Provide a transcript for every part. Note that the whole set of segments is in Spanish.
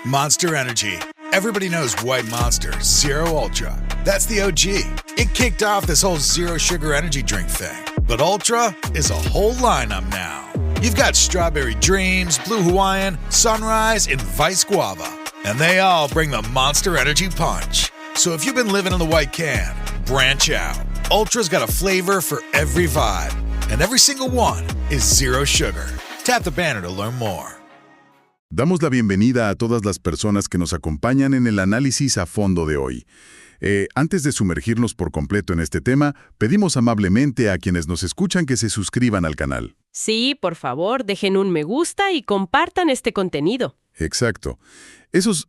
Monster Energy. Everybody knows White Monster, Zero Ultra. That's the OG. It kicked off this whole zero sugar energy drink thing. But Ultra is a whole lineup now. You've got Strawberry Dreams, Blue Hawaiian, Sunrise, and Vice Guava. And they all bring the Monster Energy punch. So if you've been living in the white can, branch out. Ultra's got a flavor for every vibe. And every single one is zero sugar. Tap the banner to learn more. Damos la bienvenida a todas las personas que nos acompañan en el análisis a fondo de hoy. Antes de sumergirnos por completo en este tema, pedimos amablemente a quienes nos escuchan que se suscriban al canal. Sí, por favor, dejen un me gusta y compartan este contenido. Exacto. Esos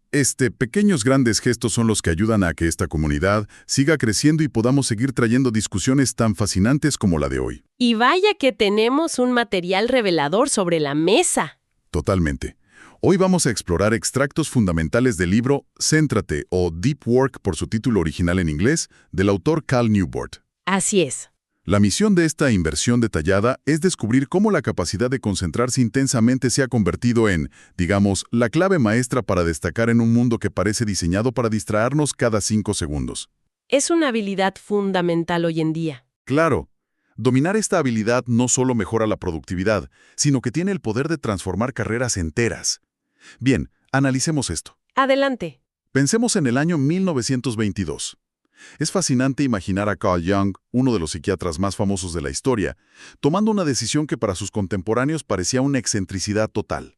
pequeños grandes gestos son los que ayudan a que esta comunidad siga creciendo y podamos seguir trayendo discusiones tan fascinantes como la de hoy. Y vaya que tenemos un material revelador sobre la mesa. Totalmente. Hoy vamos a explorar extractos fundamentales del libro Céntrate, o Deep Work por su título original en inglés, del autor Cal Newport. Así es. La misión de esta inversión detallada es descubrir cómo la capacidad de concentrarse intensamente se ha convertido en, digamos, la clave maestra para destacar en un mundo que parece diseñado para distraernos cada 5 segundos. Es una habilidad fundamental hoy en día. Claro. Dominar esta habilidad no solo mejora la productividad, sino que tiene el poder de transformar carreras enteras. Bien, analicemos esto. Adelante. Pensemos en el año 1922. Es fascinante imaginar a Carl Jung, uno de los psiquiatras más famosos de la historia, tomando una decisión que para sus contemporáneos parecía una excentricidad total.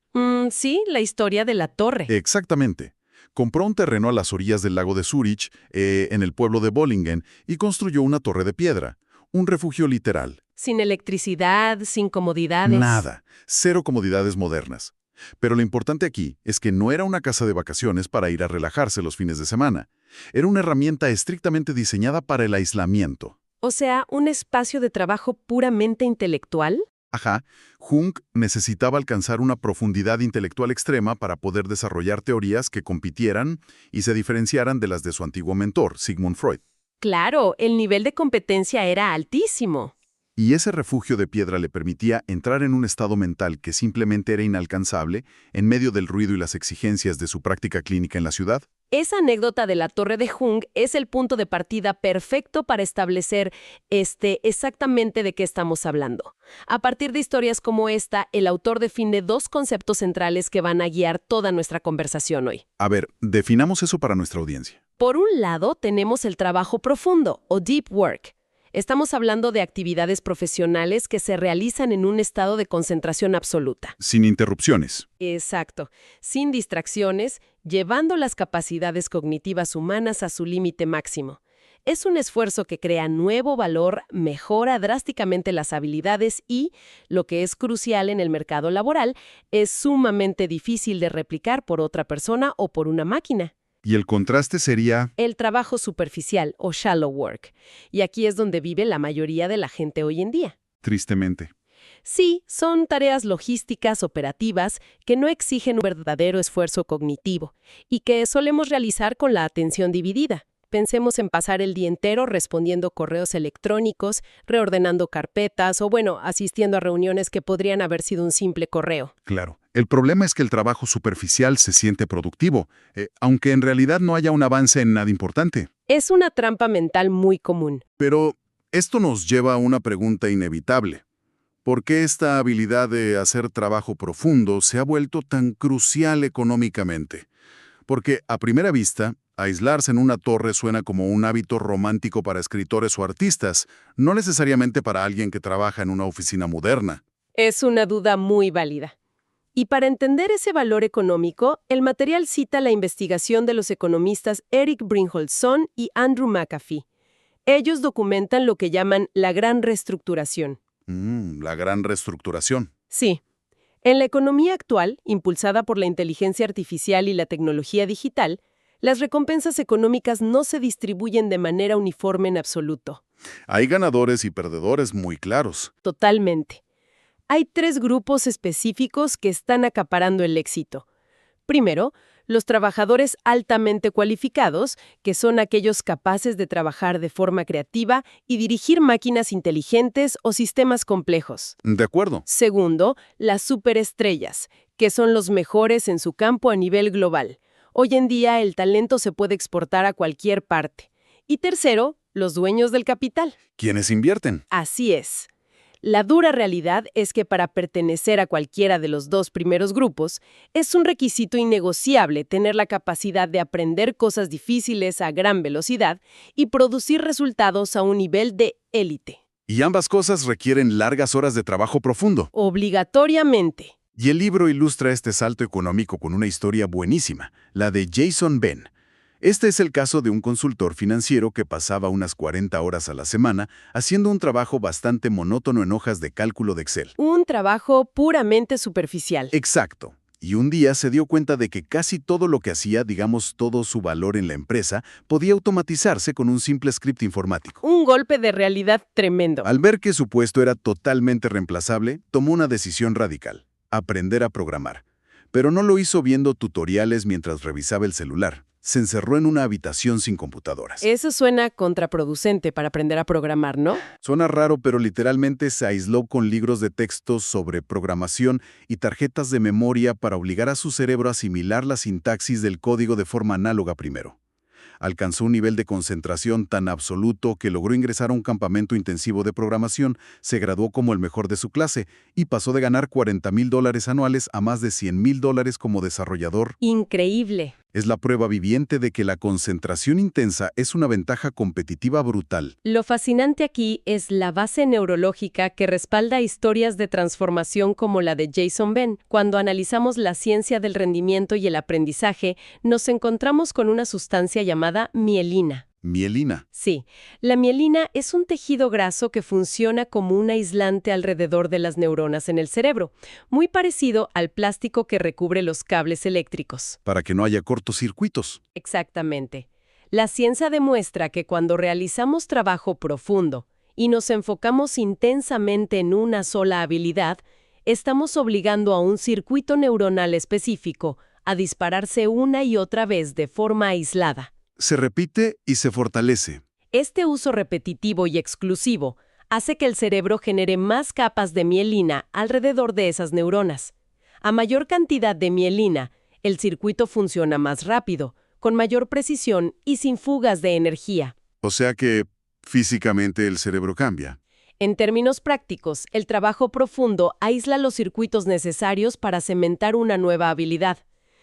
Sí, la historia de la torre. Exactamente. Compró un terreno a las orillas del lago de Zúrich, en el pueblo de Bollingen, y construyó una torre de piedra. Un refugio literal. Sin electricidad, sin comodidades. Nada. Cero comodidades modernas. Pero lo importante aquí es que no era una casa de vacaciones para ir a relajarse los fines de semana. Era una herramienta estrictamente diseñada para el aislamiento. O sea, un espacio de trabajo puramente intelectual. Ajá. Jung necesitaba alcanzar una profundidad intelectual extrema para poder desarrollar teorías que compitieran y se diferenciaran de las de su antiguo mentor, Sigmund Freud. Claro, el nivel de competencia era altísimo. Y ese refugio de piedra le permitía entrar en un estado mental que simplemente era inalcanzable en medio del ruido y las exigencias de su práctica clínica en la ciudad. Esa anécdota de la torre de Jung es el punto de partida perfecto para establecer exactamente de qué estamos hablando. A partir de historias como esta, el autor define 2 conceptos centrales que van a guiar toda nuestra conversación hoy. A ver, definamos eso para nuestra audiencia. Por un lado, tenemos el trabajo profundo, o deep work. Estamos hablando de actividades profesionales que se realizan en un estado de concentración absoluta. Sin interrupciones. Exacto. Sin distracciones, llevando las capacidades cognitivas humanas a su límite máximo. Es un esfuerzo que crea nuevo valor, mejora drásticamente las habilidades y, lo que es crucial en el mercado laboral, es sumamente difícil de replicar por otra persona o por una máquina. Y el contraste sería... el trabajo superficial o shallow work. Y aquí es donde vive la mayoría de la gente hoy en día. Tristemente. Sí, son tareas logísticas operativas que no exigen un verdadero esfuerzo cognitivo y que solemos realizar con la atención dividida. Pensemos en pasar el día entero respondiendo correos electrónicos, reordenando carpetas o, asistiendo a reuniones que podrían haber sido un simple correo. Claro. El problema es que el trabajo superficial se siente productivo, aunque en realidad no haya un avance en nada importante. Es una trampa mental muy común. Pero esto nos lleva a una pregunta inevitable. ¿Por qué esta habilidad de hacer trabajo profundo se ha vuelto tan crucial económicamente? Porque, a primera vista, aislarse en una torre suena como un hábito romántico para escritores o artistas, no necesariamente para alguien que trabaja en una oficina moderna. Es una duda muy válida. Y para entender ese valor económico, el material cita la investigación de los economistas Eric Brynjolfsson y Andrew McAfee. Ellos documentan lo que llaman la gran reestructuración. La gran reestructuración. Sí. En la economía actual, impulsada por la inteligencia artificial y la tecnología digital, las recompensas económicas no se distribuyen de manera uniforme en absoluto. Hay ganadores y perdedores muy claros. Totalmente. Hay 3 grupos específicos que están acaparando el éxito. Primero, los trabajadores altamente cualificados, que son aquellos capaces de trabajar de forma creativa y dirigir máquinas inteligentes o sistemas complejos. De acuerdo. Segundo, las superestrellas, que son los mejores en su campo a nivel global. Hoy en día el talento se puede exportar a cualquier parte. Y tercero, los dueños del capital. ¿Quiénes invierten? Así es. La dura realidad es que para pertenecer a cualquiera de los dos primeros grupos, es un requisito innegociable tener la capacidad de aprender cosas difíciles a gran velocidad y producir resultados a un nivel de élite. Y ambas cosas requieren largas horas de trabajo profundo. Obligatoriamente. Y el libro ilustra este salto económico con una historia buenísima, la de Jason Ben. Este es el caso de un consultor financiero que pasaba unas 40 horas a la semana haciendo un trabajo bastante monótono en hojas de cálculo de Excel. Un trabajo puramente superficial. Exacto. Y un día se dio cuenta de que casi todo lo que hacía, digamos todo su valor en la empresa, podía automatizarse con un simple script informático. Un golpe de realidad tremendo. Al ver que su puesto era totalmente reemplazable, tomó una decisión radical: aprender a programar. Pero no lo hizo viendo tutoriales mientras revisaba el celular. Se encerró en una habitación sin computadoras. Eso suena contraproducente para aprender a programar, ¿no? Suena raro, pero literalmente se aisló con libros de texto sobre programación y tarjetas de memoria para obligar a su cerebro a asimilar la sintaxis del código de forma análoga primero. Alcanzó un nivel de concentración tan absoluto que logró ingresar a un campamento intensivo de programación, se graduó como el mejor de su clase y pasó de ganar $40,000 anuales a más de $100,000 como desarrollador. Increíble. Es la prueba viviente de que la concentración intensa es una ventaja competitiva brutal. Lo fascinante aquí es la base neurológica que respalda historias de transformación como la de Jason Ben. Cuando analizamos la ciencia del rendimiento y el aprendizaje, nos encontramos con una sustancia llamada mielina. Mielina. Sí, la mielina es un tejido graso que funciona como un aislante alrededor de las neuronas en el cerebro, muy parecido al plástico que recubre los cables eléctricos. Para que no haya cortocircuitos. Exactamente. La ciencia demuestra que cuando realizamos trabajo profundo y nos enfocamos intensamente en una sola habilidad, estamos obligando a un circuito neuronal específico a dispararse una y otra vez de forma aislada. Se repite y se fortalece. Este uso repetitivo y exclusivo hace que el cerebro genere más capas de mielina alrededor de esas neuronas. A mayor cantidad de mielina, el circuito funciona más rápido, con mayor precisión y sin fugas de energía. O sea que físicamente el cerebro cambia. En términos prácticos, el trabajo profundo aísla los circuitos necesarios para cementar una nueva habilidad.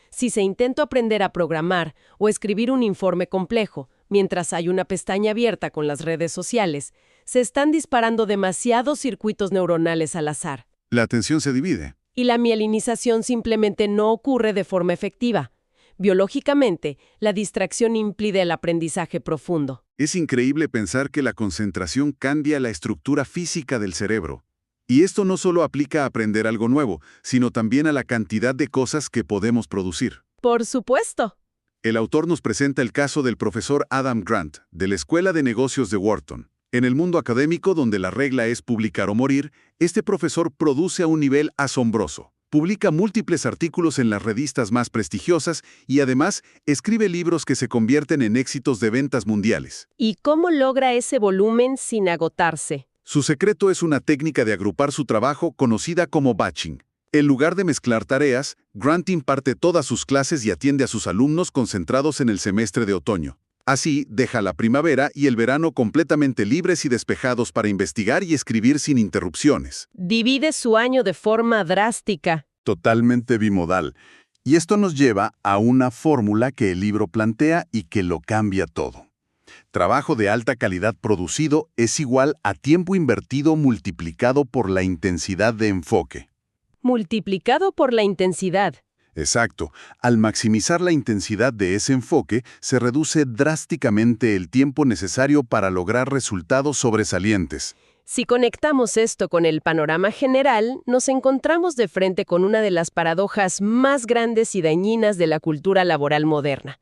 Si se intenta aprender a programar o escribir un informe complejo, mientras hay una pestaña abierta con las redes sociales, se están disparando demasiados circuitos neuronales al azar. La atención se divide. Y la mielinización simplemente no ocurre de forma efectiva. Biológicamente, la distracción impide el aprendizaje profundo. Es increíble pensar que la concentración cambia la estructura física del cerebro. Y esto no solo aplica a aprender algo nuevo, sino también a la cantidad de cosas que podemos producir. Por supuesto. El autor nos presenta el caso del profesor Adam Grant, de la Escuela de Negocios de Wharton. En el mundo académico, donde la regla es publicar o morir, este profesor produce a un nivel asombroso. Publica múltiples artículos en las revistas más prestigiosas y además escribe libros que se convierten en éxitos de ventas mundiales. ¿Y cómo logra ese volumen sin agotarse? Su secreto es una técnica de agrupar su trabajo conocida como batching. En lugar de mezclar tareas, Grant imparte todas sus clases y atiende a sus alumnos concentrados en el semestre de otoño. Así, deja la primavera y el verano completamente libres y despejados para investigar y escribir sin interrupciones. Divide su año de forma drástica. Totalmente bimodal. Y esto nos lleva a una fórmula que el libro plantea y que lo cambia todo. Trabajo de alta calidad producido es igual a tiempo invertido multiplicado por la intensidad de enfoque. Multiplicado por la intensidad. Exacto. Al maximizar la intensidad de ese enfoque, se reduce drásticamente el tiempo necesario para lograr resultados sobresalientes. Si conectamos esto con el panorama general, nos encontramos de frente con una de las paradojas más grandes y dañinas de la cultura laboral moderna.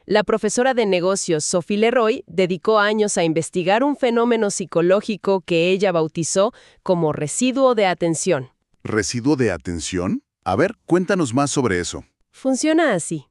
La profesora de negocios Sophie Leroy dedicó años a investigar un fenómeno psicológico que ella bautizó como residuo de atención. ¿Residuo de atención? A ver, cuéntanos más sobre eso. Funciona así.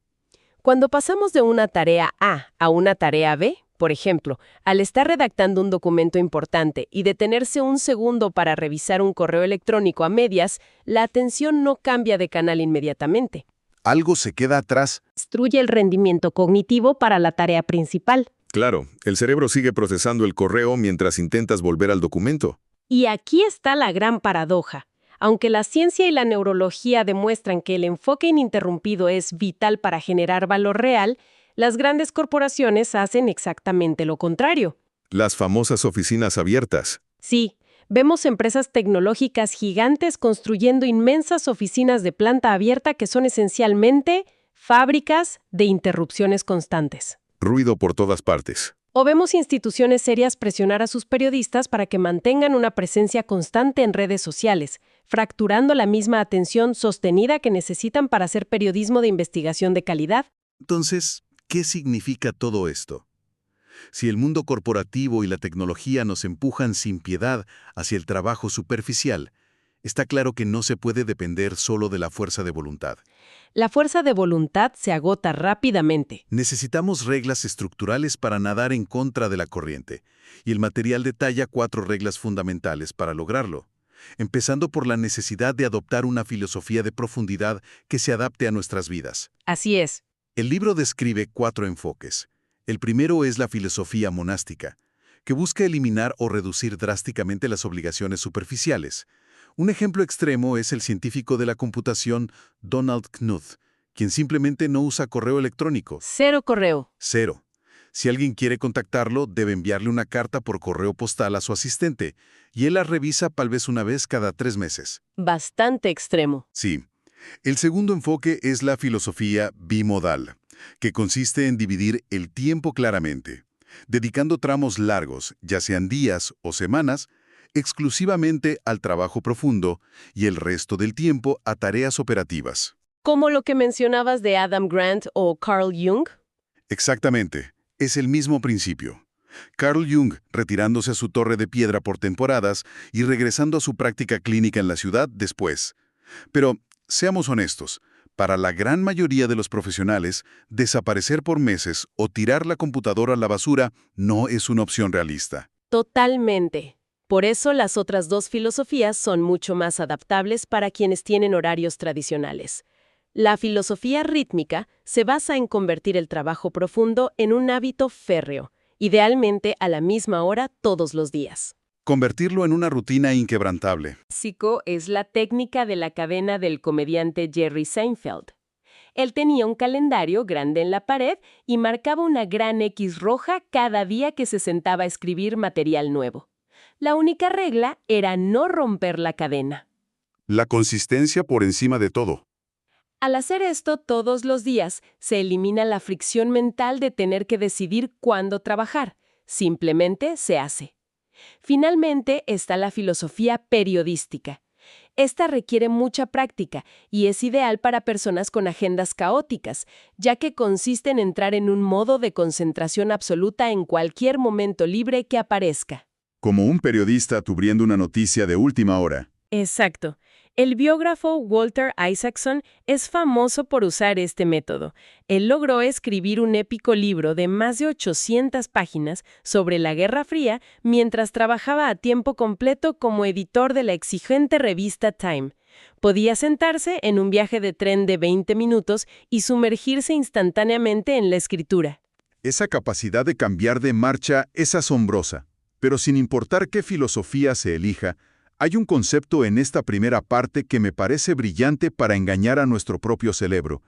Cuando pasamos de una tarea A a una tarea B, por ejemplo, al estar redactando un documento importante y detenerse un segundo para revisar un correo electrónico a medias, la atención no cambia de canal inmediatamente. Algo se queda atrás. Destruye el rendimiento cognitivo para la tarea principal. Claro, el cerebro sigue procesando el correo mientras intentas volver al documento. Y aquí está la gran paradoja. Aunque la ciencia y la neurología demuestran que el enfoque ininterrumpido es vital para generar valor real, las grandes corporaciones hacen exactamente lo contrario. Las famosas oficinas abiertas. Sí, vemos empresas tecnológicas gigantes construyendo inmensas oficinas de planta abierta que son esencialmente fábricas de interrupciones constantes. Ruido por todas partes. O vemos instituciones serias presionar a sus periodistas para que mantengan una presencia constante en redes sociales, fracturando la misma atención sostenida que necesitan para hacer periodismo de investigación de calidad. Entonces, ¿qué significa todo esto? Si el mundo corporativo y la tecnología nos empujan sin piedad hacia el trabajo superficial, está claro que no se puede depender solo de la fuerza de voluntad. La fuerza de voluntad se agota rápidamente. Necesitamos reglas estructurales para nadar en contra de la corriente, y el material detalla 4 reglas fundamentales para lograrlo, empezando por la necesidad de adoptar una filosofía de profundidad que se adapte a nuestras vidas. Así es. El libro describe 4 enfoques. El primero es la filosofía monástica, que busca eliminar o reducir drásticamente las obligaciones superficiales. Un ejemplo extremo es el científico de la computación Donald Knuth, quien simplemente no usa correo electrónico. 0 correo. 0. Si alguien quiere contactarlo, debe enviarle una carta por correo postal a su asistente, y él la revisa tal vez una vez cada 3 meses. Bastante extremo. Sí. El segundo enfoque es la filosofía bimodal, que consiste en dividir el tiempo claramente, dedicando tramos largos, ya sean días o semanas, exclusivamente al trabajo profundo y el resto del tiempo a tareas operativas. Como lo que mencionabas de Adam Grant o Carl Jung. Exactamente, es el mismo principio. Carl Jung retirándose a su torre de piedra por temporadas y regresando a su práctica clínica en la ciudad después. Pero, seamos honestos, para la gran mayoría de los profesionales, desaparecer por meses o tirar la computadora a la basura no es una opción realista. Totalmente. Por eso las otras 2 filosofías son mucho más adaptables para quienes tienen horarios tradicionales. La filosofía rítmica se basa en convertir el trabajo profundo en un hábito férreo, idealmente a la misma hora todos los días. Convertirlo en una rutina inquebrantable. Básico es la técnica de la cadena del comediante Jerry Seinfeld. Él tenía un calendario grande en la pared y marcaba una gran X roja cada día que se sentaba a escribir material nuevo. La única regla era no romper la cadena. La consistencia por encima de todo. Al hacer esto todos los días, se elimina la fricción mental de tener que decidir cuándo trabajar. Simplemente se hace. Finalmente está la filosofía periodística. Esta requiere mucha práctica y es ideal para personas con agendas caóticas, ya que consiste en entrar en un modo de concentración absoluta en cualquier momento libre que aparezca. Como un periodista cubriendo una noticia de última hora. Exacto. El biógrafo Walter Isaacson es famoso por usar este método. Él logró escribir un épico libro de más de 800 páginas sobre la Guerra Fría mientras trabajaba a tiempo completo como editor de la exigente revista Time. Podía sentarse en un viaje de tren de 20 minutos y sumergirse instantáneamente en la escritura. Esa capacidad de cambiar de marcha es asombrosa. Pero sin importar qué filosofía se elija, hay un concepto en esta primera parte que me parece brillante para engañar a nuestro propio cerebro.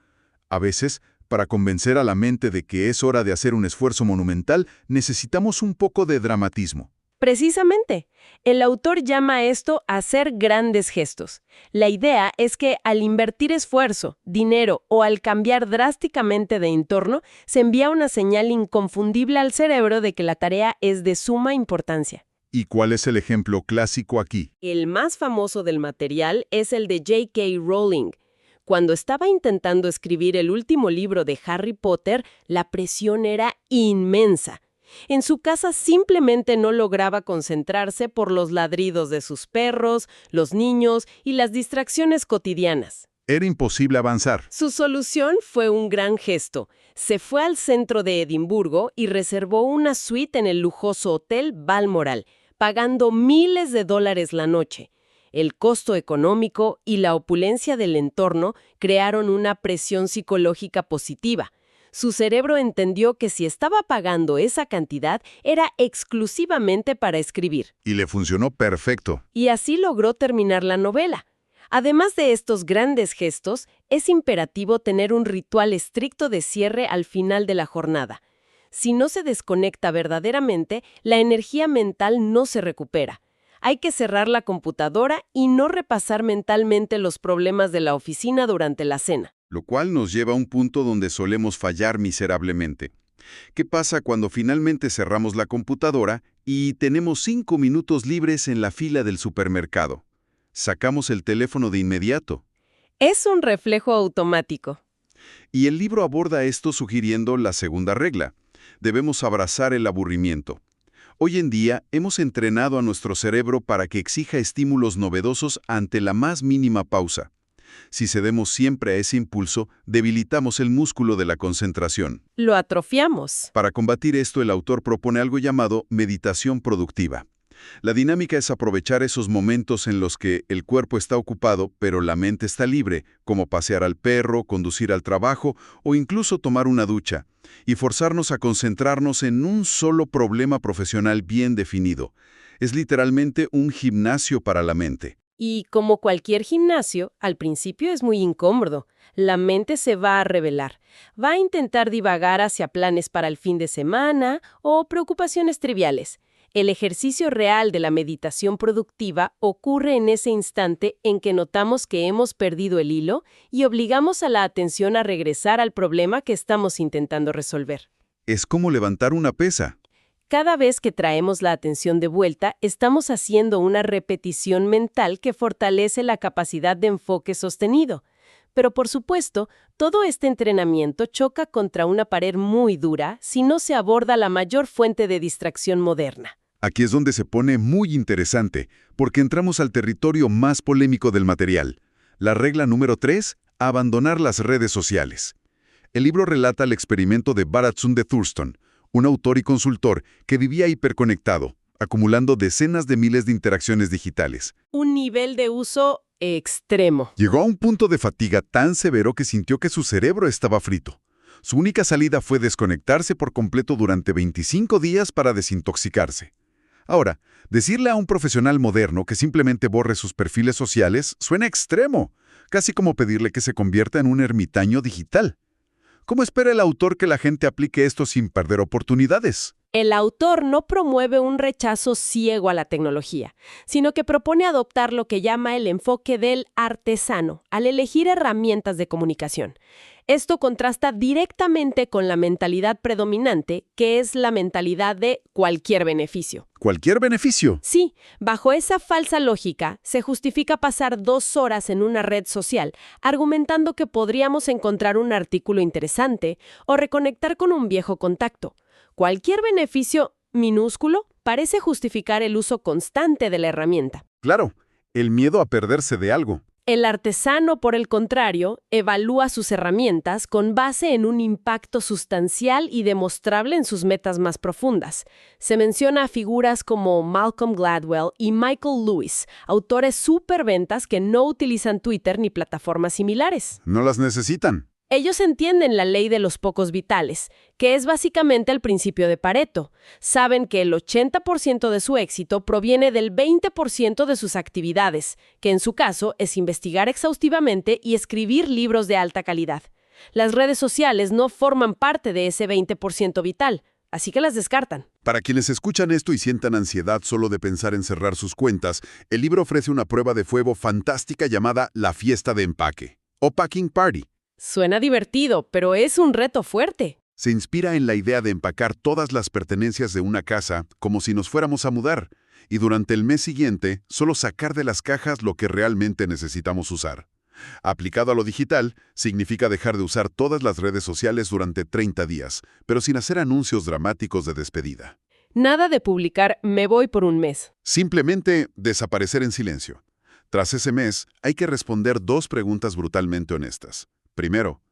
A veces, para convencer a la mente de que es hora de hacer un esfuerzo monumental, necesitamos un poco de dramatismo. Precisamente, el autor llama a esto hacer grandes gestos. La idea es que al invertir esfuerzo, dinero o al cambiar drásticamente de entorno, se envía una señal inconfundible al cerebro de que la tarea es de suma importancia. ¿Y cuál es el ejemplo clásico aquí? El más famoso del material es el de J.K. Rowling. Cuando estaba intentando escribir el último libro de Harry Potter, la presión era inmensa. En su casa simplemente no lograba concentrarse por los ladridos de sus perros, los niños y las distracciones cotidianas. Era imposible avanzar. Su solución fue un gran gesto. Se fue al centro de Edimburgo y reservó una suite en el lujoso hotel Balmoral, pagando miles de dólares la noche. El costo económico y la opulencia del entorno crearon una presión psicológica positiva. Su cerebro entendió que si estaba pagando esa cantidad era exclusivamente para escribir. Y le funcionó perfecto. Y así logró terminar la novela. Además de estos grandes gestos, es imperativo tener un ritual estricto de cierre al final de la jornada. Si no se desconecta verdaderamente, la energía mental no se recupera. Hay que cerrar la computadora y no repasar mentalmente los problemas de la oficina durante la cena. Lo cual nos lleva a un punto donde solemos fallar miserablemente. ¿Qué pasa cuando finalmente cerramos la computadora y tenemos 5 minutos libres en la fila del supermercado? Sacamos el teléfono de inmediato. Es un reflejo automático. Y el libro aborda esto sugiriendo la segunda regla. Debemos abrazar el aburrimiento. Hoy en día hemos entrenado a nuestro cerebro para que exija estímulos novedosos ante la más mínima pausa. Si cedemos siempre a ese impulso, debilitamos el músculo de la concentración. Lo atrofiamos. Para combatir esto, el autor propone algo llamado meditación productiva. La dinámica es aprovechar esos momentos en los que el cuerpo está ocupado, pero la mente está libre, como pasear al perro, conducir al trabajo o incluso tomar una ducha, y forzarnos a concentrarnos en un solo problema profesional bien definido. Es literalmente un gimnasio para la mente. Y como cualquier gimnasio, al principio es muy incómodo. La mente se va a rebelar. Va a intentar divagar hacia planes para el fin de semana o preocupaciones triviales. El ejercicio real de la meditación productiva ocurre en ese instante en que notamos que hemos perdido el hilo y obligamos a la atención a regresar al problema que estamos intentando resolver. Es como levantar una pesa. Cada vez que traemos la atención de vuelta, estamos haciendo una repetición mental que fortalece la capacidad de enfoque sostenido. Pero por supuesto, todo este entrenamiento choca contra una pared muy dura si no se aborda la mayor fuente de distracción moderna. Aquí es donde se pone muy interesante, porque entramos al territorio más polémico del material. La regla número 3, abandonar las redes sociales. El libro relata el experimento de Baratzun de Thurston, un autor y consultor que vivía hiperconectado, acumulando decenas de miles de interacciones digitales. Un nivel de uso extremo. Llegó a un punto de fatiga tan severo que sintió que su cerebro estaba frito. Su única salida fue desconectarse por completo durante 25 días para desintoxicarse. Ahora, decirle a un profesional moderno que simplemente borre sus perfiles sociales suena extremo, casi como pedirle que se convierta en un ermitaño digital. ¿Cómo espera el autor que la gente aplique esto sin perder oportunidades? El autor no promueve un rechazo ciego a la tecnología, sino que propone adoptar lo que llama el enfoque del artesano al elegir herramientas de comunicación. Esto contrasta directamente con la mentalidad predominante, que es la mentalidad de cualquier beneficio. ¿Cualquier beneficio? Sí, bajo esa falsa lógica, se justifica pasar 2 horas en una red social, argumentando que podríamos encontrar un artículo interesante o reconectar con un viejo contacto. Cualquier beneficio minúsculo parece justificar el uso constante de la herramienta. Claro, el miedo a perderse de algo. El artesano, por el contrario, evalúa sus herramientas con base en un impacto sustancial y demostrable en sus metas más profundas. Se menciona a figuras como Malcolm Gladwell y Michael Lewis, autores superventas que no utilizan Twitter ni plataformas similares. No las necesitan. Ellos entienden la ley de los pocos vitales, que es básicamente el principio de Pareto. Saben que el 80% de su éxito proviene del 20% de sus actividades, que en su caso es investigar exhaustivamente y escribir libros de alta calidad. Las redes sociales no forman parte de ese 20% vital, así que las descartan. Para quienes escuchan esto y sientan ansiedad solo de pensar en cerrar sus cuentas, el libro ofrece una prueba de fuego fantástica llamada La Fiesta de Empaque, o Packing Party. Suena divertido, pero es un reto fuerte. Se inspira en la idea de empacar todas las pertenencias de una casa como si nos fuéramos a mudar, y durante el mes siguiente solo sacar de las cajas lo que realmente necesitamos usar. Aplicado a lo digital, significa dejar de usar todas las redes sociales durante 30 días, pero sin hacer anuncios dramáticos de despedida. Nada de publicar "me voy por un mes". Simplemente desaparecer en silencio. Tras ese mes, hay que responder 2 preguntas brutalmente honestas. Primero,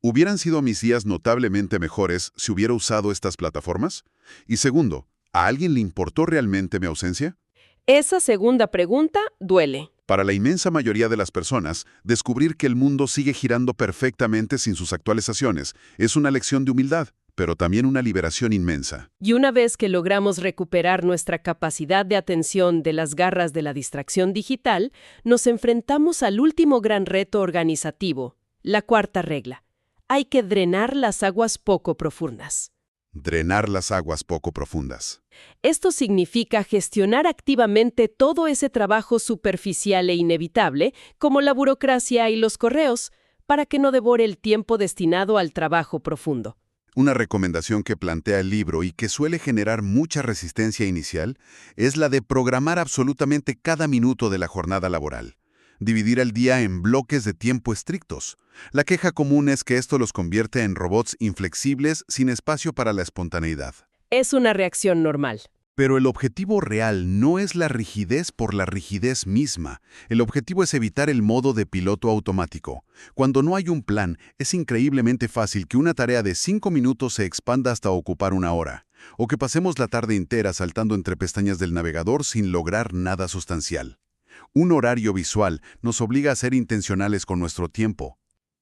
¿hubieran sido mis días notablemente mejores si hubiera usado estas plataformas? Y segundo, ¿a alguien le importó realmente mi ausencia? Esa segunda pregunta duele. Para la inmensa mayoría de las personas, descubrir que el mundo sigue girando perfectamente sin sus actualizaciones es una lección de humildad, pero también una liberación inmensa. Y una vez que logramos recuperar nuestra capacidad de atención de las garras de la distracción digital, nos enfrentamos al último gran reto organizativo, la cuarta regla. Hay que drenar las aguas poco profundas. Drenar las aguas poco profundas. Esto significa gestionar activamente todo ese trabajo superficial e inevitable, como la burocracia y los correos, para que no devore el tiempo destinado al trabajo profundo. Una recomendación que plantea el libro y que suele generar mucha resistencia inicial es la de programar absolutamente cada minuto de la jornada laboral. Dividir el día en bloques de tiempo estrictos. La queja común es que esto los convierte en robots inflexibles sin espacio para la espontaneidad. Es una reacción normal. Pero el objetivo real no es la rigidez por la rigidez misma. El objetivo es evitar el modo de piloto automático. Cuando no hay un plan, es increíblemente fácil que una tarea de 5 minutos se expanda hasta ocupar 1 hora, o que pasemos la tarde entera saltando entre pestañas del navegador sin lograr nada sustancial. Un horario visual nos obliga a ser intencionales con nuestro tiempo.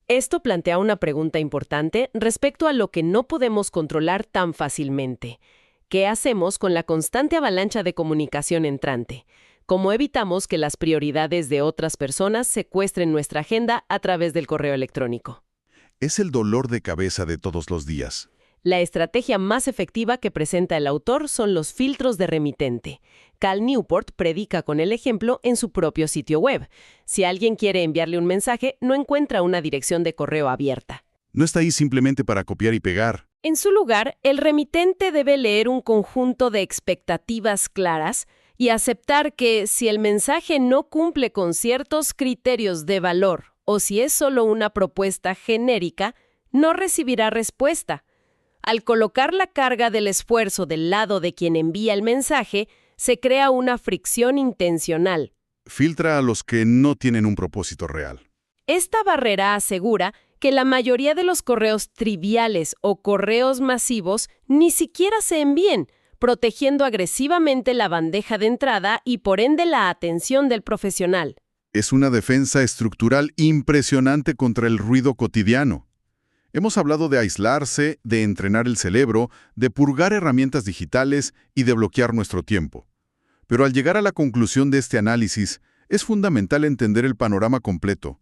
Esto plantea una pregunta importante respecto a lo que no podemos controlar tan fácilmente. ¿Qué hacemos con la constante avalancha de comunicación entrante? ¿Cómo evitamos que las prioridades de otras personas secuestren nuestra agenda a través del correo electrónico? Es el dolor de cabeza de todos los días. La estrategia más efectiva que presenta el autor son los filtros de remitente. Cal Newport predica con el ejemplo en su propio sitio web. Si alguien quiere enviarle un mensaje, no encuentra una dirección de correo abierta. No está ahí simplemente para copiar y pegar. En su lugar, el remitente debe leer un conjunto de expectativas claras y aceptar que si el mensaje no cumple con ciertos criterios de valor o si es solo una propuesta genérica, no recibirá respuesta. Al colocar la carga del esfuerzo del lado de quien envía el mensaje, se crea una fricción intencional. Filtra a los que no tienen un propósito real. Esta barrera asegura que la mayoría de los correos triviales o correos masivos ni siquiera se envíen, protegiendo agresivamente la bandeja de entrada y por ende la atención del profesional. Es una defensa estructural impresionante contra el ruido cotidiano. Hemos hablado de aislarse, de entrenar el cerebro, de purgar herramientas digitales y de bloquear nuestro tiempo. Pero al llegar a la conclusión de este análisis, es fundamental entender el panorama completo.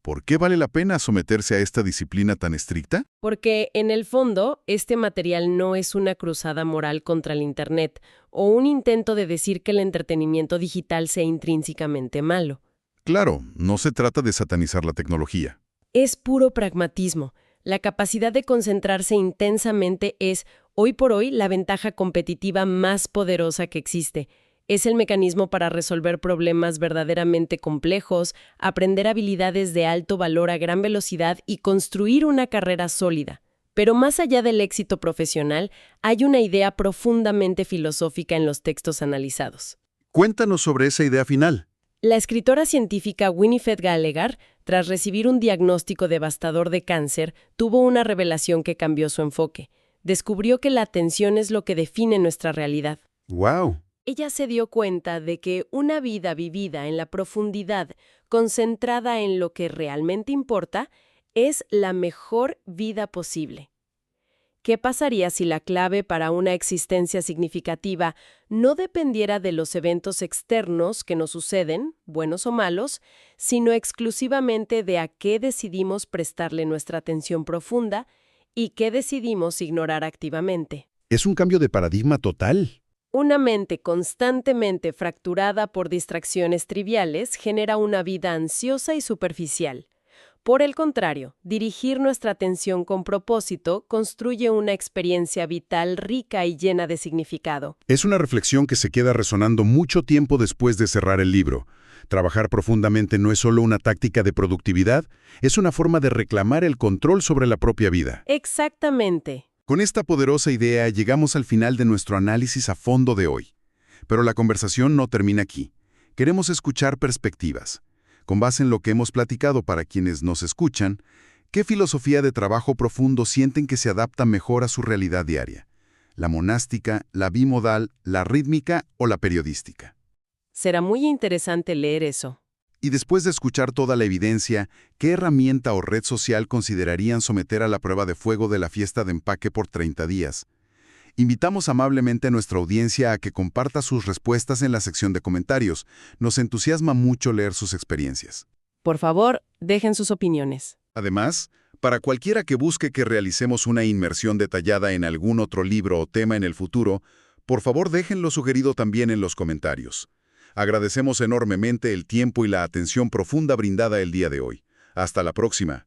¿Por qué vale la pena someterse a esta disciplina tan estricta? Porque, en el fondo, este material no es una cruzada moral contra el Internet o un intento de decir que el entretenimiento digital sea intrínsecamente malo. Claro, no se trata de satanizar la tecnología. Es puro pragmatismo. La capacidad de concentrarse intensamente es, hoy por hoy, la ventaja competitiva más poderosa que existe. Es el mecanismo para resolver problemas verdaderamente complejos, aprender habilidades de alto valor a gran velocidad y construir una carrera sólida. Pero más allá del éxito profesional, hay una idea profundamente filosófica en los textos analizados. Cuéntanos sobre esa idea final. La escritora científica Winifred Gallagher, tras recibir un diagnóstico devastador de cáncer, tuvo una revelación que cambió su enfoque. Descubrió que la atención es lo que define nuestra realidad. ¡Wow! Ella se dio cuenta de que una vida vivida en la profundidad, concentrada en lo que realmente importa, es la mejor vida posible. ¿Qué pasaría si la clave para una existencia significativa no dependiera de los eventos externos que nos suceden, buenos o malos, sino exclusivamente de a qué decidimos prestarle nuestra atención profunda y qué decidimos ignorar activamente? Es un cambio de paradigma total. Una mente constantemente fracturada por distracciones triviales genera una vida ansiosa y superficial. Por el contrario, dirigir nuestra atención con propósito construye una experiencia vital rica y llena de significado. Es una reflexión que se queda resonando mucho tiempo después de cerrar el libro. Trabajar profundamente no es solo una táctica de productividad, es una forma de reclamar el control sobre la propia vida. Exactamente. Con esta poderosa idea llegamos al final de nuestro análisis a fondo de hoy. Pero la conversación no termina aquí. Queremos escuchar perspectivas. Con base en lo que hemos platicado para quienes nos escuchan, ¿qué filosofía de trabajo profundo sienten que se adapta mejor a su realidad diaria? ¿La monástica, la bimodal, la rítmica o la periodística? Será muy interesante leer eso. Y después de escuchar toda la evidencia, ¿qué herramienta o red social considerarían someter a la prueba de fuego de la fiesta de empaque por 30 días? Invitamos amablemente a nuestra audiencia a que comparta sus respuestas en la sección de comentarios. Nos entusiasma mucho leer sus experiencias. Por favor, dejen sus opiniones. Además, para cualquiera que busque que realicemos una inmersión detallada en algún otro libro o tema en el futuro, por favor déjenlo sugerido también en los comentarios. Agradecemos enormemente el tiempo y la atención profunda brindada el día de hoy. Hasta la próxima.